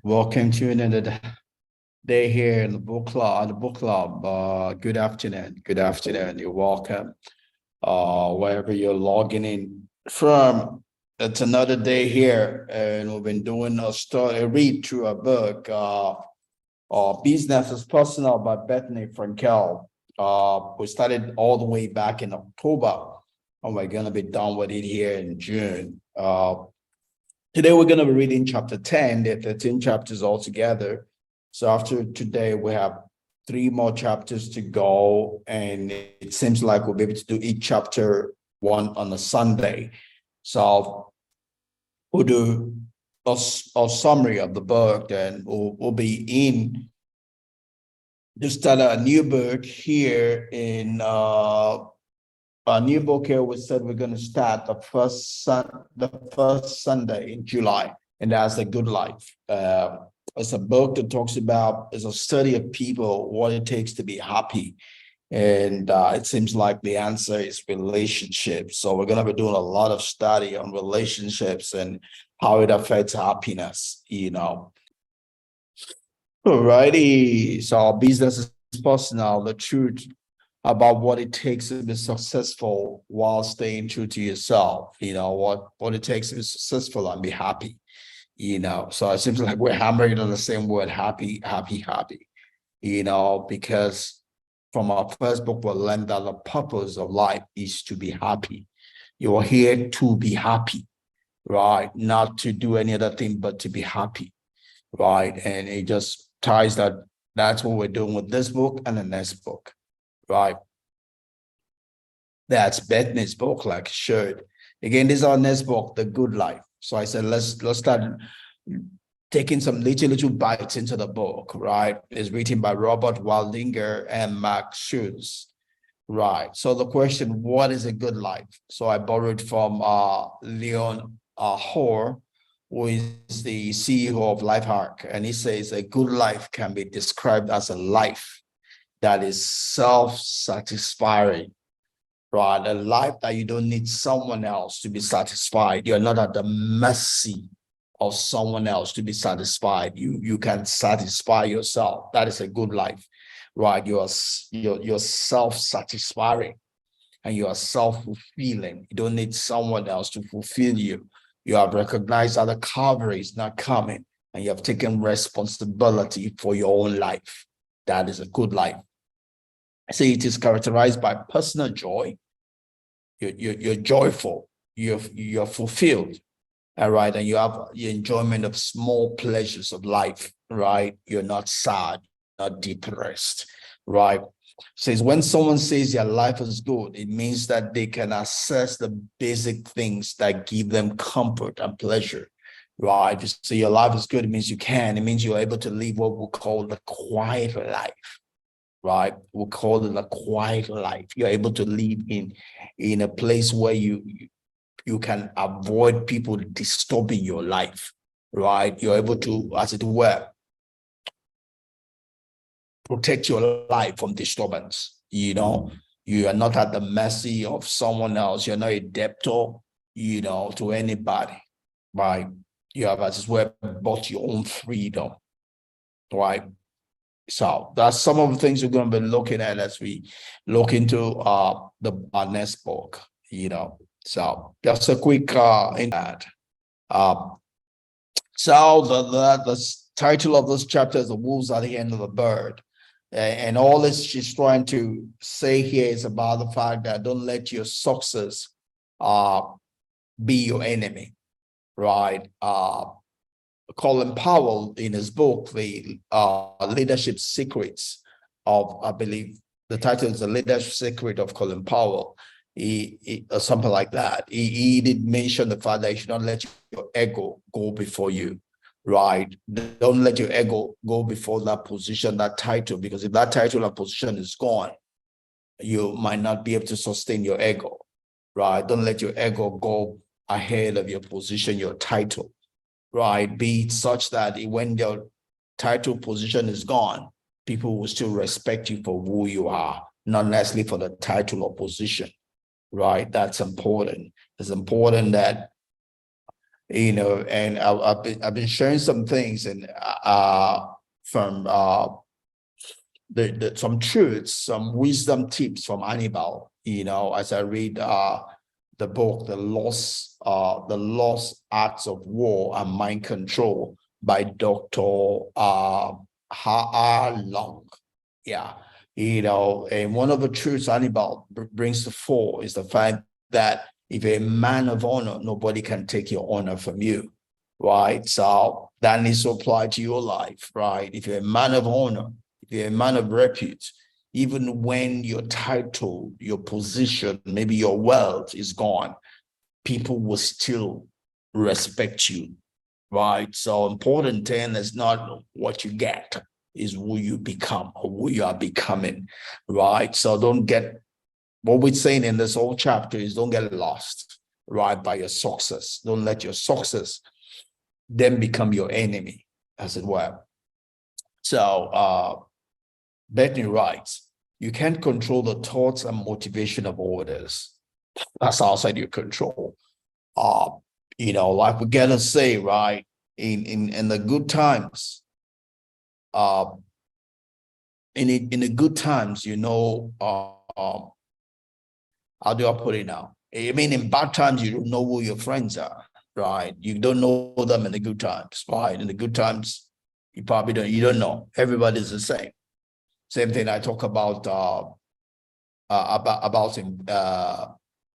Welcome to another day here in the book club. Good afternoon. Good afternoon. You're welcome. Wherever you're logging in from, it's another day here, and we've been doing a read through a book. Business is Personal by Bethenny Frankel. We started all the way back in October, and we're gonna be done with it here in June. Today, we're going to be reading chapter 10. There are 13 chapters altogether. So after today, we have 3 more chapters to go. And it seems like we'll be able to do each chapter one on a Sunday. So we'll do a summary of the book, and we'll be in to start a new book here in our new book here. We said we're going to start the first Sunday in July, and that's The Good Life. It's a book that talks about, it's a study of people, what it takes to be happy. And it seems like the answer is relationships. So we're going to be doing a lot of study on relationships and how it affects happiness, Alrighty. So our business is personal, the truth about what it takes to be successful while staying true to yourself, what it takes to be successful and be happy, So it seems like we're hammering on the same word, happy, because from our first book, we learned that the purpose of life is to be happy. You are here to be happy, right? Not to do any other thing, but to be happy, right? And it just ties that's what we're doing with this book and the next book. Right. That's Bethenny's book, like shared. Again, this is our next book, The Good Life. So I said, let's start taking some little bites into the book, right? It's written by Robert Waldinger and Mark Schultz. Right. So the question, what is a good life? So I borrowed from Leon Hoare, who is the CEO of LifeHark. And he says a good life can be described as a life that is self-satisfying, right? A life that you don't need someone else to be satisfied. You're not at the mercy of someone else to be satisfied. You can satisfy yourself. That is a good life, right? You're self-satisfying and you are self-fulfilling. You don't need someone else to fulfill you. You have recognized that the Calvary is not coming, and you have taken responsibility for your own life. That is a good life. So it is characterized by personal joy. You're joyful, you're fulfilled, all right, and you have your enjoyment of small pleasures of life, right? You're not sad, not depressed, right? Says when someone says their life is good, it means that they can access the basic things that give them comfort and pleasure, right? If you say your life is good, it means you can. It means you're able to live what we call the quiet life. Right, we'll call it a quiet life. You're able to live in a place where you can avoid people disturbing your life, right? You're able to, as it were, protect your life from disturbance. You are not at the mercy of someone else. You're not a debtor, to anybody, right? You have, as it were, bought your own freedom, right? So that's some of the things we're going to be looking at as we look into our next book, So just a quick in that. So the title of this chapter is "The Wolves at the End of the Bird," and all this she's trying to say here is about the fact that don't let your success be your enemy, right? Colin Powell, in his book, The Leadership Secrets of, I believe the title is The Leadership Secret of Colin Powell, or something like that. He did mention the fact that you should not let your ego go before you, right? Don't let your ego go before that position, that title, because if that title and position is gone, you might not be able to sustain your ego, right? Don't let your ego go ahead of your position, your title. Right, be it such that when your title position is gone, people will still respect you for who you are, not necessarily for the title or position, right? That's important. It's important that And I've been sharing some things and from some truths, some wisdom tips from Annabelle, as I read the book, the Lost Arts of War and Mind Control by Dr. Ha Long. Yeah. And one of the truths Annabelle brings to fore is the fact that if you're a man of honor, nobody can take your honor from you, right? So that needs to apply to your life, right? If you're a man of honor, if you're a man of repute, even when your title, your position, maybe your wealth is gone, people will still respect you, right? So important thing is not what you get, is who you become or who you are becoming, right? So don't get, what we're saying in this whole chapter is don't get lost, right, by your success. Don't let your success then become your enemy, as it were. So Bethenny writes, you can't control the thoughts and motivation of others. That's outside your control. Like we gotta say, right, in the good times, in the good times, how do I put it now? I mean, in bad times, you don't know who your friends are, right? You don't know them in the good times, right? In the good times, you don't know. Everybody's the same. Same thing I talk about in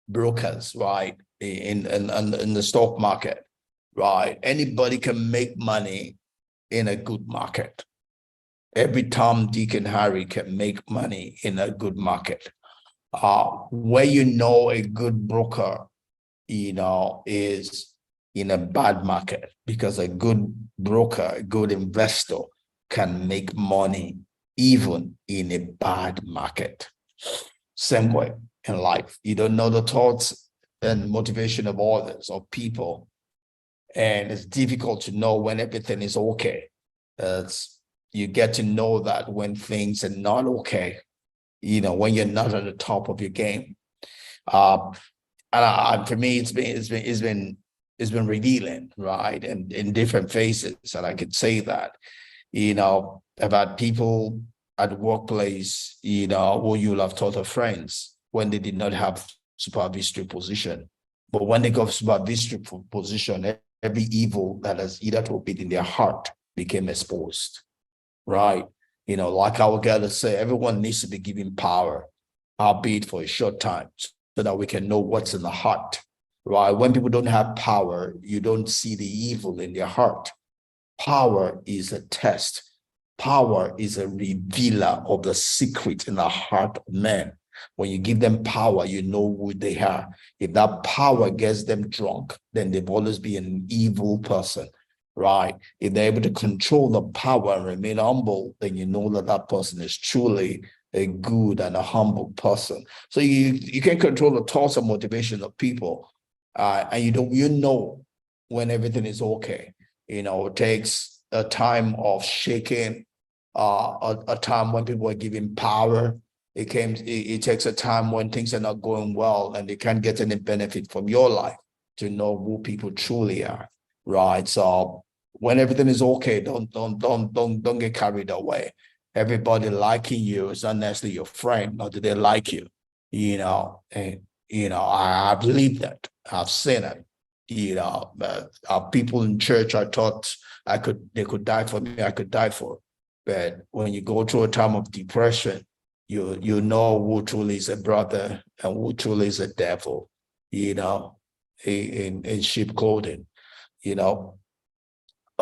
brokers, right? In the stock market, right? Anybody can make money in a good market. Every Tom, Dick, and Harry can make money in a good market. Where a good broker, is in a bad market, because a good broker, a good investor can make money even in a bad market. Same way in life. You don't know the thoughts and motivation of others or people, and it's difficult to know when everything is okay. You get to know that when things are not okay, when you're not at the top of your game. And for me, it's been revealing, right, and in different phases, and I could say that, about people at the workplace, who you'll have thought of friends when they did not have supervisory position, but when they got supervisory position, every evil that has either to be in their heart became exposed, right? Like our God say, everyone needs to be given power, albeit for a short time, so that we can know what's in the heart, right? When people don't have power, you don't see the evil in their heart. Power is a test. Power is a revealer of the secret in the heart of man. When you give them power, you know who they are. If that power gets them drunk, then they've always been an evil person, right? If they're able to control the power and remain humble, then you know that that person is truly a good and a humble person. So you can control the thoughts and motivation of people, and you know when everything is okay. It takes a time of shaking, a time when people are giving power. It takes a time when things are not going well and they can't get any benefit from your life to know who people truly are, right? So when everything is okay, don't get carried away. Everybody liking you is not necessarily your friend, nor do they like you, and I believe that. I've seen it. People in church, I thought they could die for me, I could die for. But when you go through a time of depression, you know who truly is a brother and who truly is a devil, in sheep clothing, you know.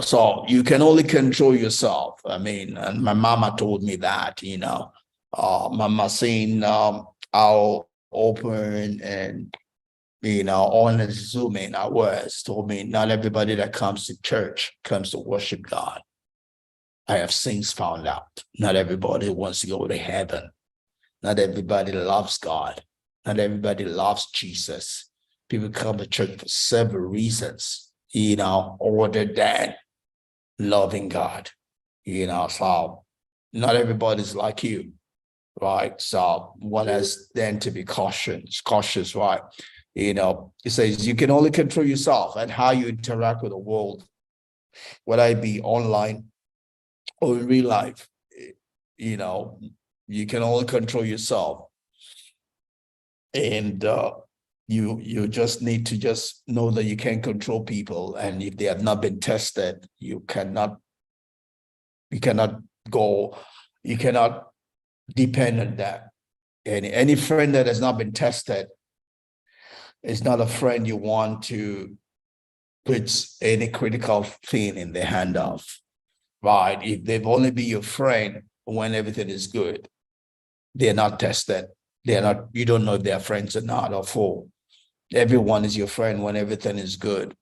So you can only control yourself. I mean, and my mama told me that, mama saying how open and honest zooming I was, told me not everybody that comes to church comes to worship God. I have since found out not everybody wants to go to heaven. Not everybody loves God. Not everybody loves Jesus. People come to church for several reasons, other than loving God. So not everybody's like you, right? So one has then to be cautious, right? It says you can only control yourself and how you interact with the world, whether it be online or in real life. You know, you can only control yourself. And you just need to just know that you can't control people. And if they have not been tested, you cannot go, you cannot depend on that. And any friend that has not been tested is not a friend you want to put any critical thing in the hand of, right? If they've only been your friend when everything is good, they're not tested. They're not, you don't know if they're friends or not or foe. Everyone is your friend when everything is good.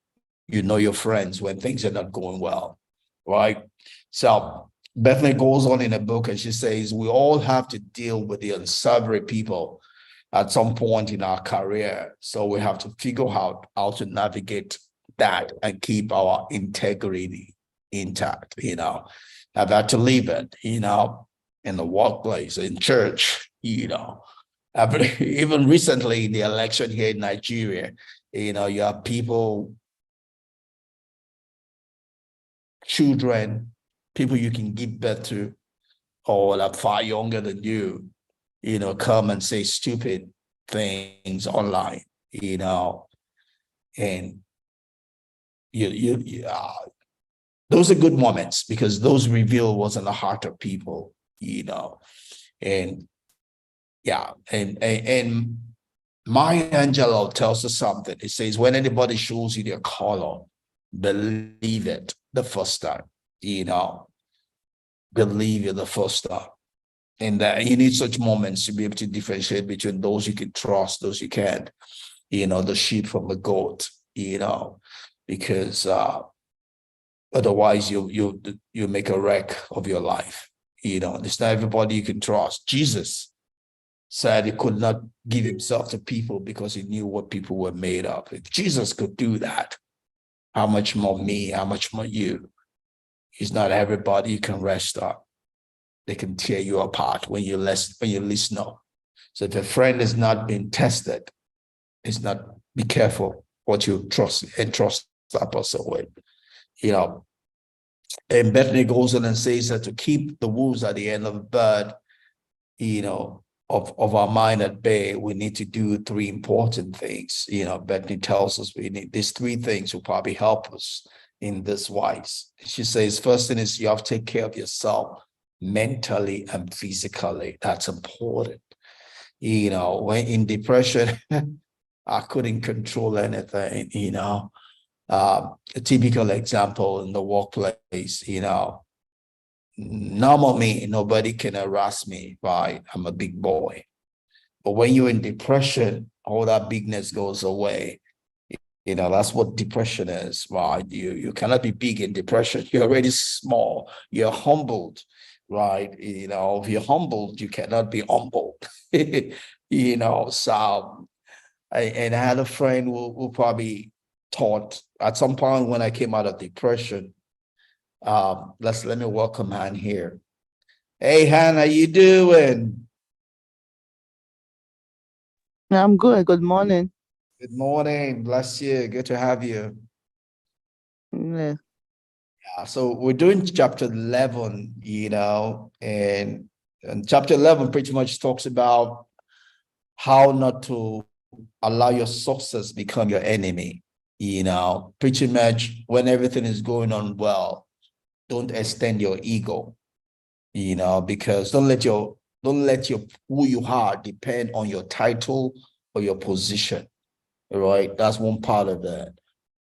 You know your friends when things are not going well, right? So Bethany goes on in a book and she says, we all have to deal with the unsavory people at some point in our career. So we have to figure out how to navigate that and keep our integrity intact. I've had to leave it, in the workplace, in church, even recently in the election here in Nigeria, you have people, children, people you can give birth to, or that far younger than you, come and say stupid things online, and those are good moments because those reveal what's in the heart of people, and yeah, and Maya Angelou tells us something. It says, when anybody shows you their color, believe it the first time, believe it the first time. And that you need such moments to be able to differentiate between those you can trust, those you can't, the sheep from the goat, because otherwise you make a wreck of your life. It's not everybody you can trust. Jesus said he could not give himself to people because he knew what people were made of. If Jesus could do that, how much more me, how much more you? It's not everybody you can rest on. They can tear you apart when you least know. So if a friend is not being tested, it's not, be careful what you trust that person with. And Bethany goes on and says that to keep the wolves at the end of the bird, of our mind at bay, we need to do three important things. Bethany tells us we need these three things will probably help us in this wise. She says, first thing is you have to take care of yourself mentally and physically. That's important. When in depression, I couldn't control anything, a typical example in the workplace, normal me, nobody can harass me, right? I'm a big boy. But when you're in depression, all that bigness goes away. That's what depression is, right? You cannot be big in depression. You're already small. You're humbled, right? If you're humbled, you cannot be humbled. So I had a friend who probably taught at some point when I came out of depression. Let me welcome Han here. Hey Han, how you doing? I'm good. Good morning. Good morning. Bless you. Good to have you. Yeah. So we're doing chapter 11, and chapter 11 pretty much talks about how not to allow your success become your enemy. Pretty much when everything is going on well, don't extend your ego, because don't let your who you are depend on your title or your position. Right? That's one part of that.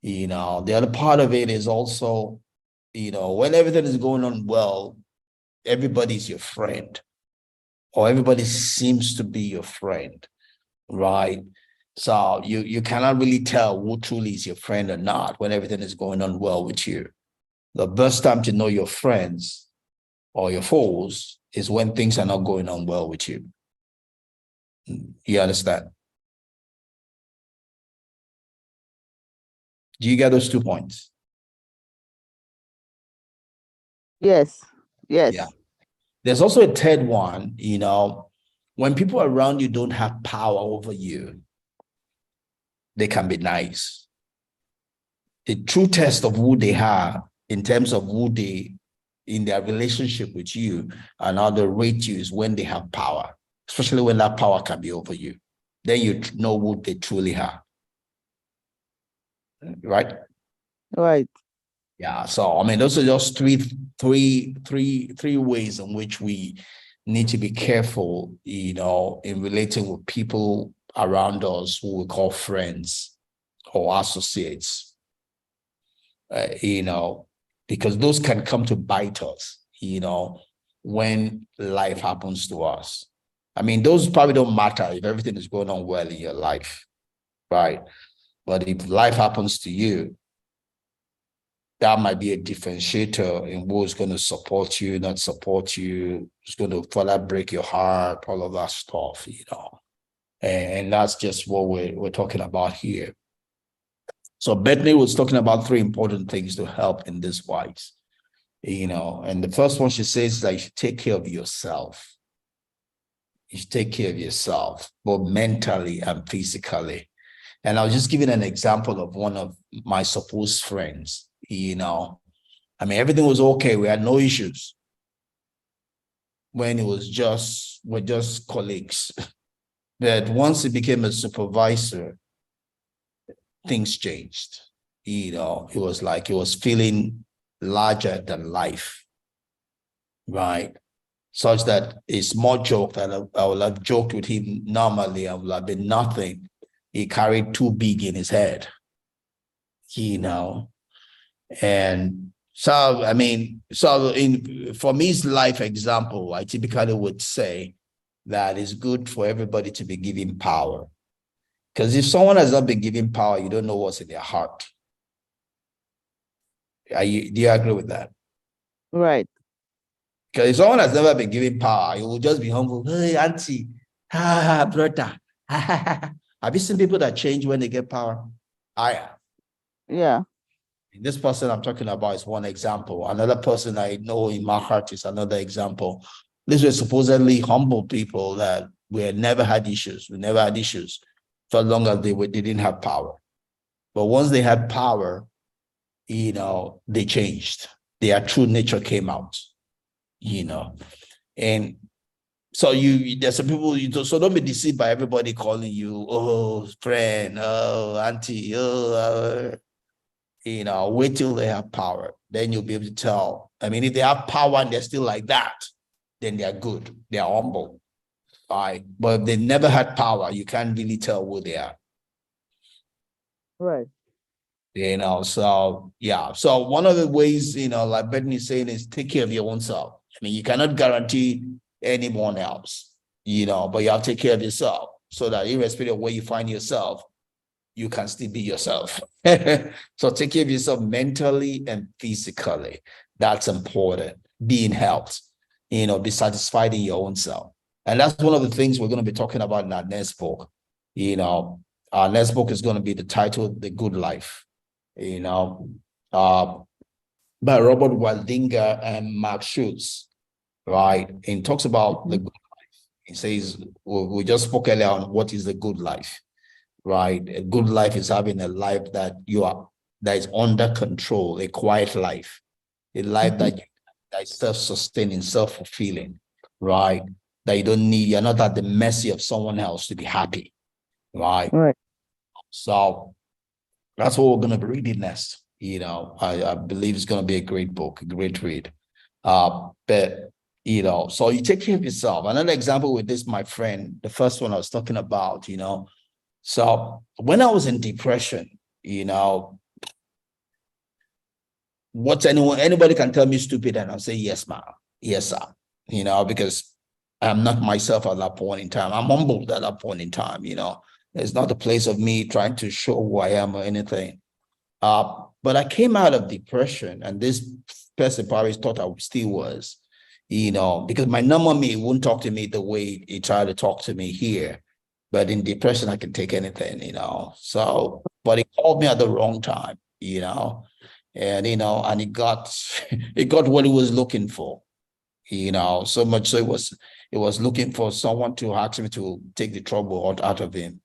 The other part of it is also, when everything is going on well, everybody's your friend, or everybody seems to be your friend, right? So you cannot really tell who truly is your friend or not when everything is going on well with you. The best time to know your friends or your foes is when things are not going on well with you. You understand? Do you get those 2 points? Yes. Yeah. Yes. There's also a third one, when people around you don't have power over you, they can be nice. The true test of who they are in terms of who they in their relationship with you and how they rate you is when they have power, especially when that power can be over you. Then you know who they truly are. Right? Right. Yeah. So I mean, those are just three ways in which we need to be careful, in relating with people around us who we call friends or associates. Because those can come to bite us, when life happens to us. I mean, those probably don't matter if everything is going on well in your life, right? But if life happens to you, that might be a differentiator in who's going to support you, not support you, who's going to further break your heart, all of that stuff, And that's just what we're talking about here. So Bethenny was talking about three important things to help in this wise, and the first one she says that you should take care of yourself. You should take care of yourself, both mentally and physically. And I was just giving an example of one of my supposed friends, I mean, everything was okay. We had no issues when we're just colleagues. But once he became a supervisor, things changed. It was like he was feeling larger than life, right? Such that a small joke that I would have joked with him normally, I would have been nothing. He carried too big in his head, and so, I mean, for me's life example, I typically would say that it's good for everybody to be given power. Because if someone has not been given power, you don't know what's in their heart. Do you agree with that? Right. Because if someone has never been given power, you will just be humble. Hey, auntie, brother. Have you seen people that change when they get power? Yeah. This person I'm talking about is one example. Another person I know in my heart is another example. These were supposedly humble people that we had never had issues. We never had issues for as long as they didn't have power. But once they had power, they changed. Their true nature came out, And so there's some people, so don't be deceived by everybody calling you, oh, friend, oh, auntie, oh, wait till they have power. Then you'll be able to tell. I mean, if they have power and they're still like that, then they're good. They're humble. Right. But if they never had power, you can't really tell who they are. Right. So yeah. So one of the ways, like Bethenny is saying, is take care of your own self. I mean, you cannot guarantee anyone else, but you have to take care of yourself so that irrespective of where you find yourself, you can still be yourself. So take care of yourself mentally and physically. That's important. Being helped, be satisfied in your own self. And that's one of the things we're going to be talking about in our next book. Our next book is going to be the title, The Good Life, by Robert Waldinger and Mark Schultz, right? And it talks about the good life. He says, we just spoke earlier on what is the good life. Right. A good life is having a life that is under control, a quiet life, a life that is self-sustaining, self-fulfilling, right? That you're not at the mercy of someone else to be happy. Right. Right. So that's what we're gonna be reading next. I believe it's gonna be a great book, a great read. But so you take care of yourself. Another example with this, my friend, the first one I was talking about, So when I was in depression, anybody can tell me stupid and I'll say, yes, ma'am. Yes, sir. Because I'm not myself at that point in time. I'm humbled at that point in time, It's not a place of me trying to show who I am or anything. But I came out of depression, and this person probably thought I still was, because my normal me wouldn't talk to me the way he tried to talk to me here. But in depression, I can take anything, So, but he called me at the wrong time, and and he got what he was looking for, so much so it was looking for someone to ask me to take the trouble out of him,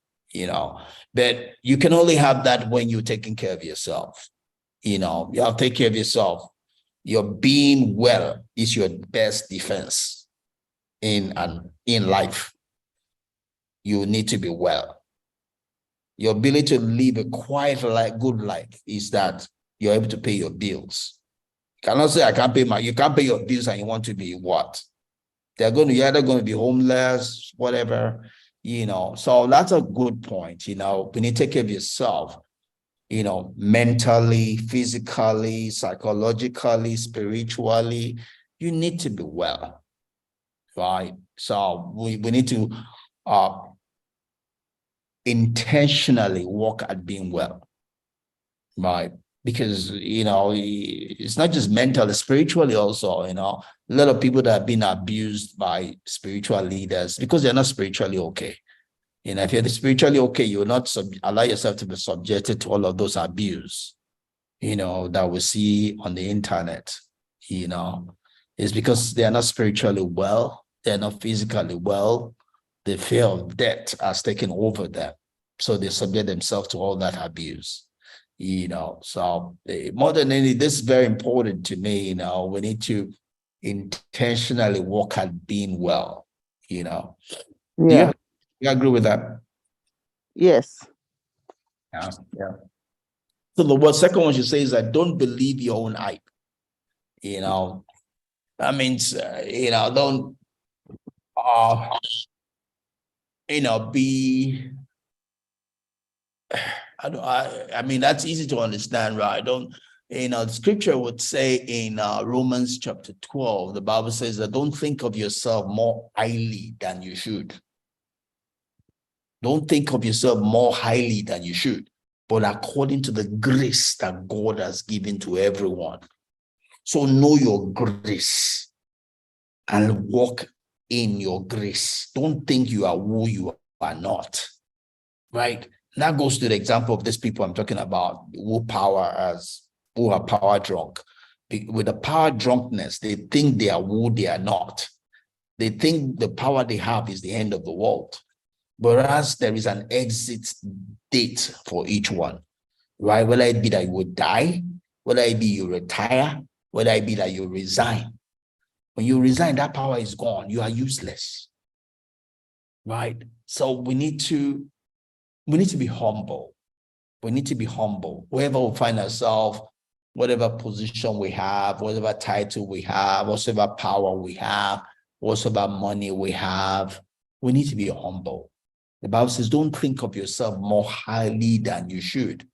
but you can only have that when you're taking care of yourself. You have to take care of yourself. Your being well is your best defense in life. You need to be well. Your ability to live a quiet life, good life, is that you're able to pay your bills. You cannot say you can't pay your bills and you want to be what? You're either going to be homeless, whatever, So that's a good point. When you take care of yourself, mentally, physically, psychologically, spiritually, you need to be well, right? So we need to intentionally work at being well, right? Because, it's not just mentally, spiritually also, a lot of people that have been abused by spiritual leaders because they're not spiritually okay. If you're spiritually okay, you will not allow yourself to be subjected to all of those abuse, that we see on the internet, It's because they are not spiritually well. They're not physically well. The fear of death has taken over them. So they subject themselves to all that abuse, So more than anything, this is very important to me, We need to intentionally work at being well, Yeah. You agree with that? Yes. Yeah. So the second one she says that don't believe your own hype. That means don't be. I mean that's easy to understand, right? The scripture would say in Romans chapter 12, the Bible says that don't think of yourself more highly than you should. Don't think of yourself more highly than you should, but according to the grace that God has given to everyone. So know your grace and walk in your grace. Don't think you are who you are not, right? And that goes to the example of these people I'm talking about, who are power drunk. With the power drunkenness, they think they are who they are not. They think the power they have is the end of the world. Whereas there is an exit date for each one, right? Whether it be that you would die, whether it be you retire, whether it be that you resign. When you resign, that power is gone. You are useless, right? So we need to be humble. We need to be humble. Wherever we find ourselves, whatever position we have, whatever title we have, whatever power we have, whatever money we have, we need to be humble. The Bible says, don't think of yourself more highly than you should,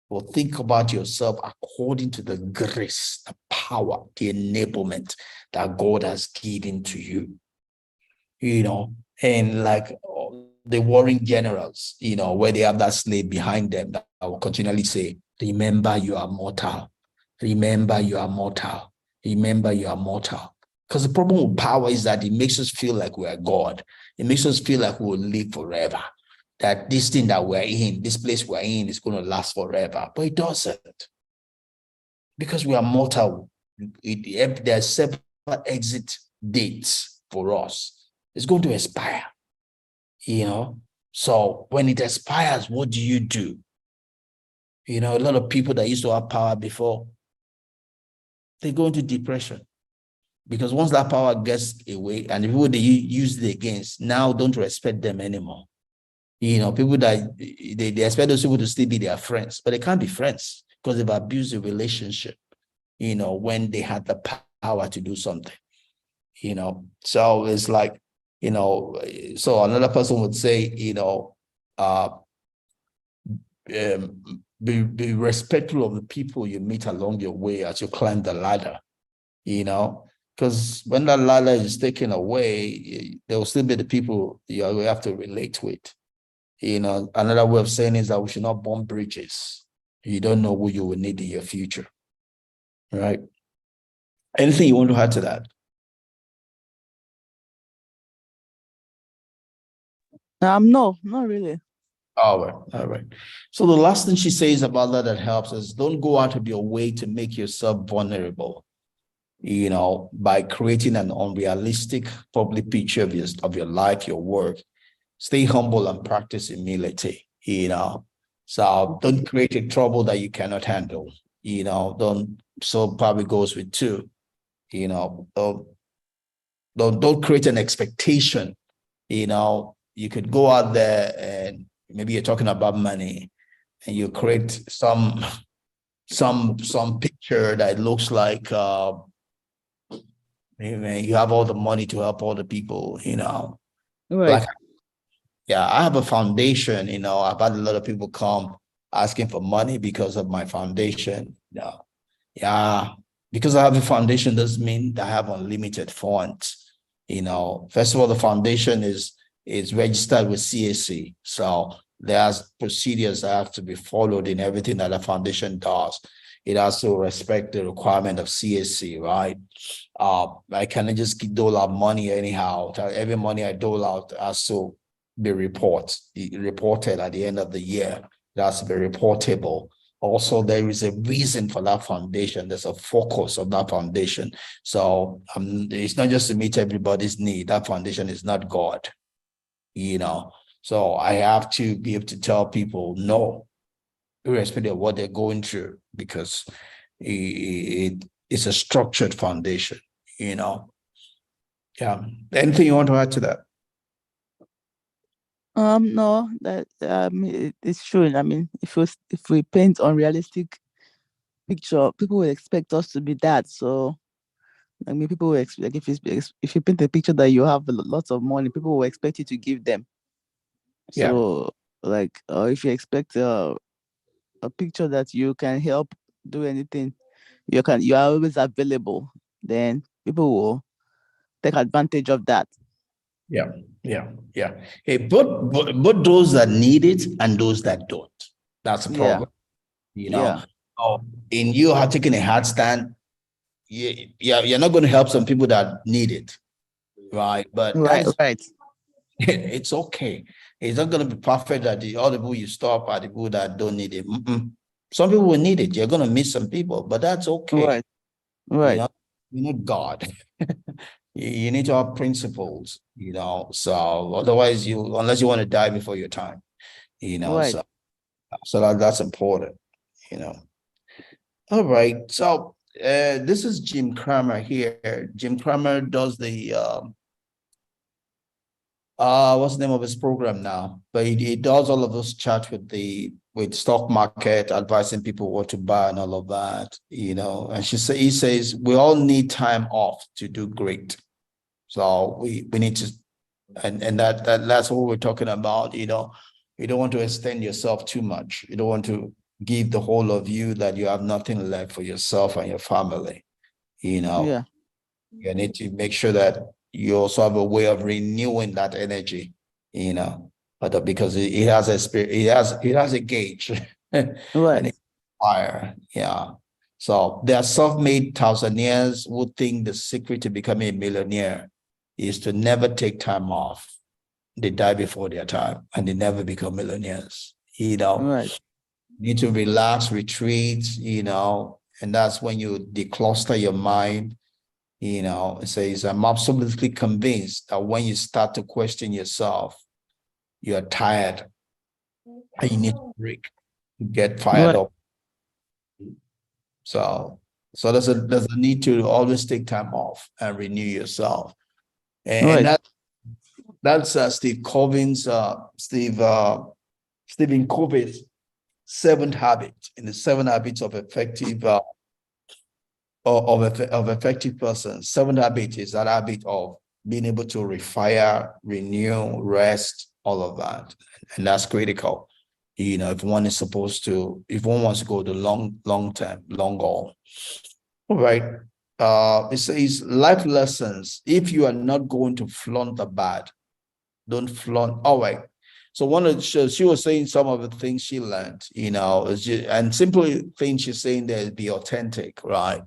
but think about yourself according to the grace, the power, the enablement that God has given to you. And like the warring generals, where they have that slave behind them that will continually say, remember you are mortal. Remember you are mortal. Remember you are mortal. Because the problem with power is that it makes us feel like we are God. It makes us feel like we will live forever. That this thing that we're in, this place we're in, is going to last forever. But it doesn't. Because we are mortal. There are several exit dates for us. It's going to expire. So when it expires, what do you do? A lot of people that used to have power before, they go into depression. Because once that power gets away and the people they use it against now don't respect them anymore. People that they expect those people to still be their friends, but they can't be friends because they've abused the relationship, when they had the power to do something, So it's like, so another person would say, be respectful of the people you meet along your way as you climb the ladder, because when that ladder is taken away, there will still be the people you have to relate with. Another way of saying is that we should not burn bridges. You don't know who you will need in your future. Right? Anything you want to add to that? No, not really. All right. So the last thing she says about that helps is don't go out of your way to make yourself vulnerable, by creating an unrealistic public picture of your life, your work, stay humble and practice humility, So don't create a trouble that you cannot handle, don't, so probably goes with two, don't create an expectation, you could go out there and maybe you're talking about money and you create some picture that looks like you have all the money to help all the people, Right. like, yeah, I have a foundation, I've had a lot of people come asking for money because of my foundation. Yeah, because I have a foundation doesn't mean I have unlimited funds. First of all, the foundation is registered with CAC. So there's procedures that have to be followed in everything that a foundation does. It has to respect the requirement of CAC, right? I cannot just dole out money anyhow. Every money I dole out has to be reported at the end of the year. It has to be reportable. Also, there is a reason for that foundation. There's a focus of that foundation. So it's not just to meet everybody's need. That foundation is not God, So I have to be able to tell people no, irrespective of what they're going through, because it's a structured foundation, Yeah. Anything you want to add to that? No, that it's true. I mean, if we paint unrealistic picture, people will expect us to be that. So I mean, people will expect, like, if you paint a picture that you have lots of money, people will expect you to give them. Yeah. So, like, if you expect a picture that you can help do anything, you are always available, then people will take advantage of that. Yeah. Yeah. Yeah. Hey, but those that need it and those that don't. That's a Yeah, problem. yeah, Oh, in you have taken a hard stand, you're not going to help some people that need it, right? But that right, is right, it's okay. It's not going to be perfect that all the people you stop are the people that don't need it. Some people will need it. You're going to miss some people, but that's okay. right, You right, know, you're not God. You need to have principles, So otherwise, unless you want to die before your time, right. so that's important, you know. All right. So this is Jim Cramer here. Jim Cramer does the what's the name of his program now? But he does all of those chats with stock market, advising people what to buy and all of that, And he says we all need time off to do great. So we need to, and that's what we're talking about, You don't want to extend yourself too much. You don't want to give the whole of you that you have nothing left for yourself and your family. Yeah, You need to make sure that you also have a way of renewing that energy, but because it has a spirit, it has a gauge and right, it's fire. Yeah. So there are self-made thousandaires who think the secret to becoming a millionaire is to never take time off. They die before their time and they never become millionaires. right, Need to relax, retreat, and that's when you decluster your mind. It says, I'm absolutely convinced that when you start to question yourself, you're tired and you need to break, to get fired right, up. So there's a need to always take time off and renew yourself. And right, that's Stephen Covey's seventh habit, in the seven habits of effective of effective persons. Seventh habit is that habit of being able to refire, renew, rest, all of that. And that's critical. If one wants to go the long term, long goal. All right. It says life lessons. If you are not going to flaunt the bad, don't flaunt. All right. So she was saying some of the things she learned, and simply things she's saying there is be authentic, right? right,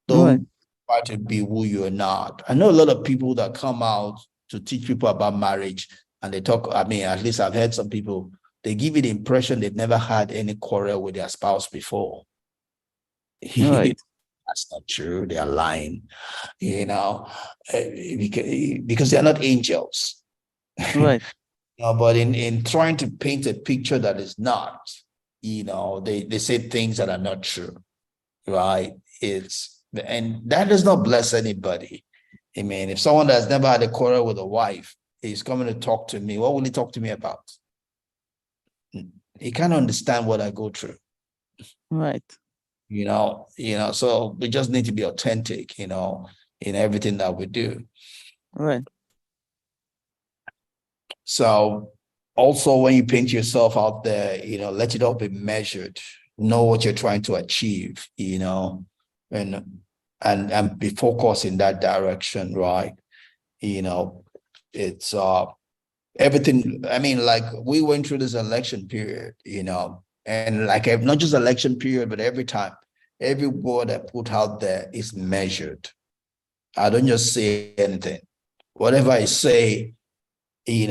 Don't try to be who you're not. I know a lot of people that come out to teach people about marriage and they talk, I mean, at least I've heard some people, they give you the impression they've never had any quarrel with their spouse before. right, That's not true. They're lying, because they're not angels. right, But in trying to paint a picture that is not, they say things that are not true, right? And that does not bless anybody. I mean, if someone that's never had a quarrel with a wife is coming to talk to me, what will he talk to me about? He can't understand what I go through. Right. So we just need to be authentic, in everything that we do. Right. So also when you paint yourself out there, let it all be measured, know what you're trying to achieve, and be focused in that direction, right? It's everything. I mean, like we went through this election period, and like not just election period, but every time, every word I put out there is measured. I don't just say anything. Whatever I say, I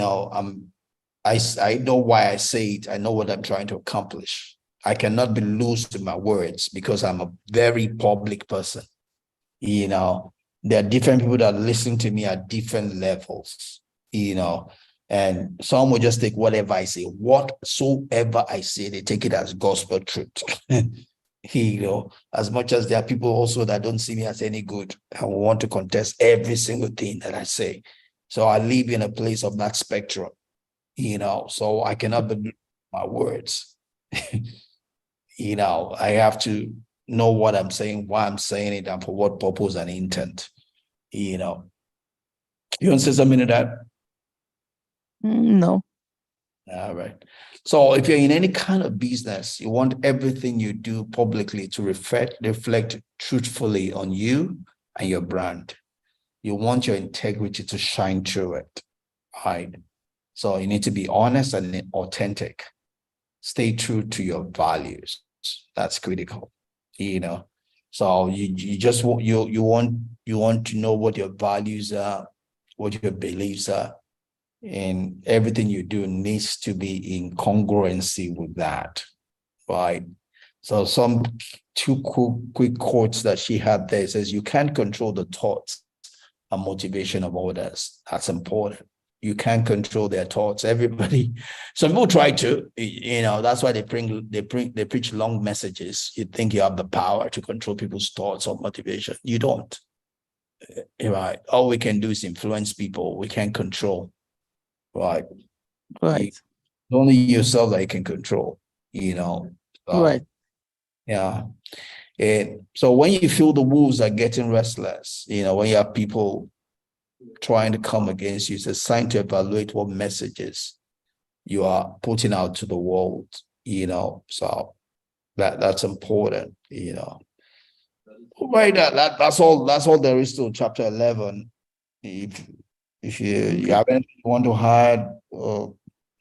know why I say it. I know what I'm trying to accomplish. I cannot be loose to my words because I'm a very public person. There are different people that listen to me at different levels, and some will just take whatever I say, whatsoever I say, they take it as gospel truth. As much as there are people also that don't see me as any good and want to contest every single thing that I say. So I live in a place of that spectrum, so I cannot believe my words. I have to know what I'm saying, why I'm saying it, and for what purpose and intent. You want to say something to that? No. All right. So if you're in any kind of business, you want everything you do publicly to reflect truthfully on you and your brand. You want your integrity to shine through it. Right. So you need to be honest and authentic. Stay true to your values. That's critical. So you just want you want to know what your values are, what your beliefs are, and everything you do needs to be in congruency with that, right? So some two quick quotes that she had there says, "You can't control the thoughts and motivation of others." That's important. You can't control their thoughts. Everybody, some people try to, that's why they preach long messages. You think you have the power to control people's thoughts or motivation. You don't. Right. All we can do is influence people. We can't control. Right. Right. Only yourself that you can control, Right. Yeah. And so when you feel the wolves are getting restless, when you have people trying to come against you, it's a sign to evaluate what messages you are putting out to the world, so that's important, Right, that's all there is to chapter 11. If you have anything you want to add or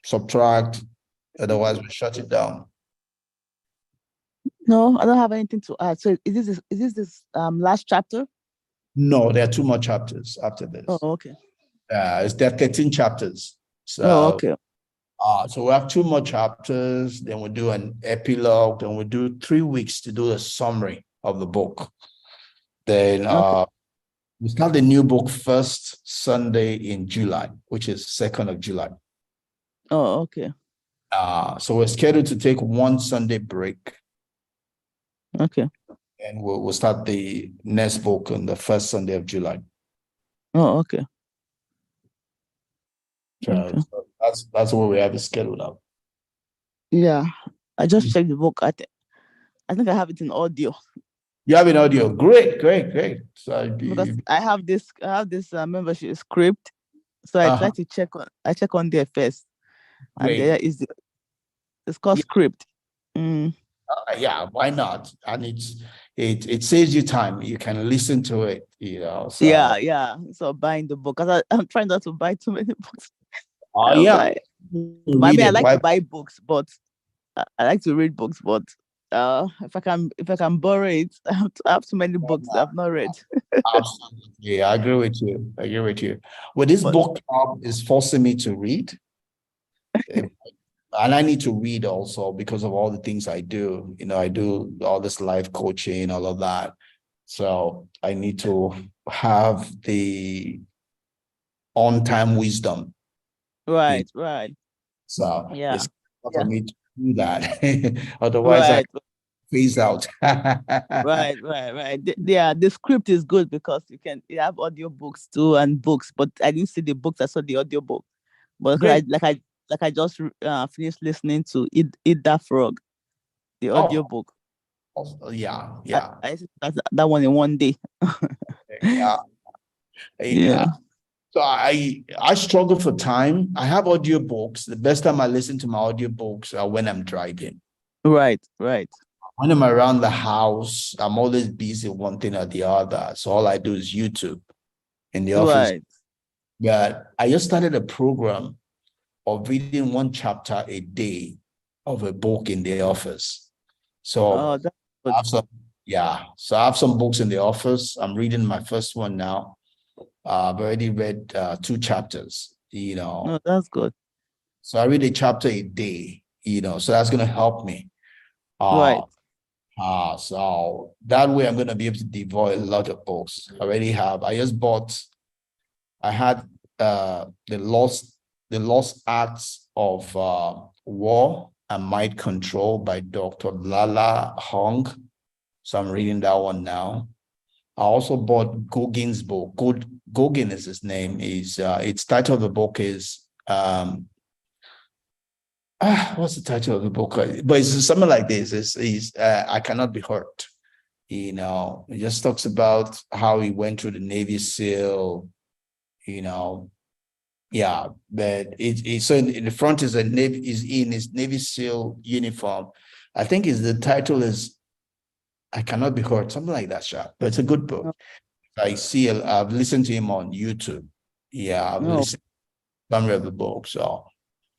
subtract, otherwise we shut it down. No, I don't have anything to add. So is this last chapter? No, there are two more chapters after Oh, this. okay. There are 13 chapters. Oh, So okay. so we have two more chapters, then we'll do an epilogue, then we'll do 3 weeks to do a summary of the book. Then Okay. we start the new book first Sunday in July, which is 2nd of July. Oh, okay. So we're scheduled to take one Sunday break, Okay. and we'll start the next book on the first Sunday of July. Oh, okay. So that's what we have it scheduled up. Yeah. I just checked the book. I think I have it in audio. You have an audio. Great. So Because I have this membership script. So I try to check on there first. And great. there it's called script. Yeah, why not? And it saves you time. You can listen to it, So Yeah. So buying the book. Because I'm trying not to buy too many books. I was yeah, like, I read mean, I it. like Why? to buy books, but I like to read books, but if I can borrow it, I have too many books that I've not read. Absolutely. Yeah, I agree with you. Well, this But book club is forcing me to read, and I need to read also because of all the things I do. I do all this life coaching, all of that. So I need to have the on-time wisdom Right, right. So Yeah. it's hard for Yeah. me to do that. Otherwise, I Right. phase out. Right, right, right. Yeah, the script is good because you have audio books too and books, but I didn't see the books. I saw the audio book. But 'cause Great. I just finished listening to Eat That Frog, the Oh, audio book. yeah, I, yeah. I listened to that one in one day. Yeah. Yeah. So I struggle for time. I have audiobooks. The best time I listen to my audiobooks are when I'm driving. Right, right, When I'm around the house, I'm always busy one thing or the other. So all I do is YouTube in the office. right. But I just started a program of reading one chapter a day of a book in the office. Oh, So that's I good. have some, yeah. So I have some books in the office. I'm reading my first one now. I've already read 2 chapters, No, that's good. So I read a chapter a day, so that's gonna help me. Uh Right. so that way I'm gonna be able to devour a lot of books. I already have. I had the lost acts of war and mind control by Dr. Lala Hong. So I'm reading that one now. I also bought Gogin's book. Gogin is his name. Is its title of the book is what's the title of the book? But it's something like this. Is I Cannot Be Hurt. It just talks about how he went through the Navy SEAL, you know. Yeah, but so in the front is is in his Navy SEAL uniform. I think is the title is I Cannot Be Hurt, something like that, Sha. But it's a good book. No, I've listened to him on YouTube. Yeah, I've no, listened to some of the book. So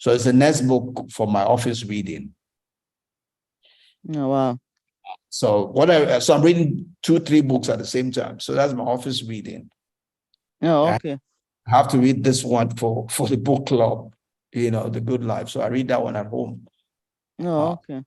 it's the next book for my office reading. no, wow. So I'm reading 2, 3 books at the same time. So that's my office reading. No, I okay. have to read this one for the book club, the good life. So I read that one at home. No, Uh, okay.